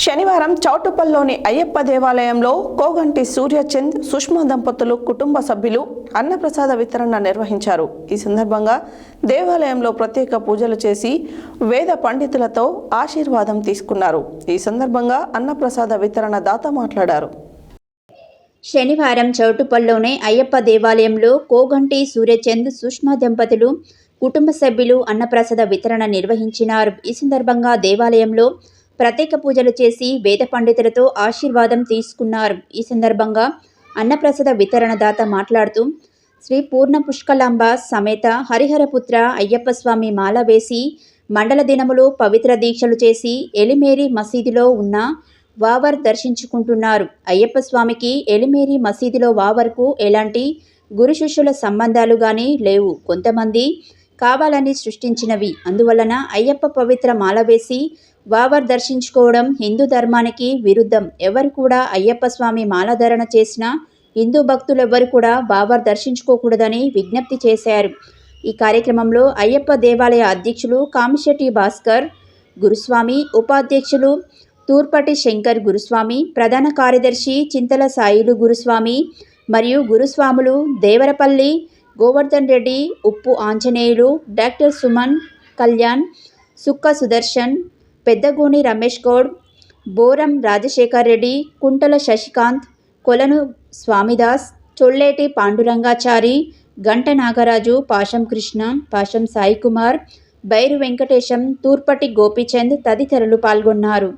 శనివారం చౌటుప్పల్లోని అయ్యప్ప దేవాలయంలో కోగంటి సూర్యచంద్ సుష్మా దంపతులు కుటుంబ సభ్యులు అన్నప్రసాద వితరణ నిర్వహించారు. ఈ సందర్భంగా దేవాలయంలో ప్రత్యేక పూజలు చేసి వేద పండితులతో ఆశీర్వాదం తీసుకున్నారు. ఈ సందర్భంగా అన్నప్రసాద వితరణ దాత మాట్లాడారు. శనివారం చౌటుప్పల్లోని అయ్యప్ప దేవాలయంలో కోగంటి సూర్యచంద్ సుష్మా దంపతులు కుటుంబ సభ్యులు అన్నప్రసాద వితరణ నిర్వహించినారు. ఈ సందర్భంగా దేవాలయంలో ప్రత్యేక పూజలు చేసి వేద పండితులతో ఆశీర్వాదం తీసుకున్నారు. ఈ సందర్భంగా అన్నప్రసాద వితరణ దాత మాట్లాడుతూ శ్రీ పూర్ణ పుష్కలాంబ సమేత హరిహరపుత్ర అయ్యప్ప స్వామి మాల వేసి మండల దినములు పవిత్ర దీక్షలు చేసి ఎలిమేరి మసీదులో ఉన్న వావర్ దర్శించుకుంటున్నారు. అయ్యప్ప స్వామికి ఎలిమేరి మసీదులో వావర్కు ఎలాంటి గురు శిష్యుల సంబంధాలు కానీ లేవు, కొంతమంది కావాలని సృష్టించినవి. అందువలన అయ్యప్ప పవిత్ర మాల వేసి వావర్ దర్శించుకోవడం హిందూ ధర్మానికి విరుద్ధం. ఎవరు కూడా అయ్యప్ప స్వామి మాలధారణ చేసిన హిందూ భక్తులెవ్వరు కూడా వావర్ దర్శించుకోకూడదని విజ్ఞప్తి చేశారు. ఈ కార్యక్రమంలో అయ్యప్ప దేవాలయ అధ్యక్షులు కామిశెట్టి భాస్కర్ గురుస్వామి, ఉపాధ్యక్షులు తూర్పటి శంకర్ గురుస్వామి, ప్రధాన కార్యదర్శి చింతల సాయిలు గురుస్వామి మరియు గురుస్వాములు దేవరపల్లి గోవర్ధన్ రెడ్డి, ఉప్పు ఆంజనేయులు, డాక్టర్ సుమన్ కళ్యాణ్, సుక్క సుదర్శన్, పెద్దగూని రమేష్ గౌడ్, బోరం రాజశేఖర్ రెడ్డి, కుంటల శశికాంత్, కొలను స్వామిదాస్, చొల్లేటి పాండురంగాచారి, గంట నాగరాజు, పాశం కృష్ణ, పాశం సాయికుమార్, బైరు వెంకటేశం, తూర్పటి గోపీచంద్ తదితరులు పాల్గొన్నారు.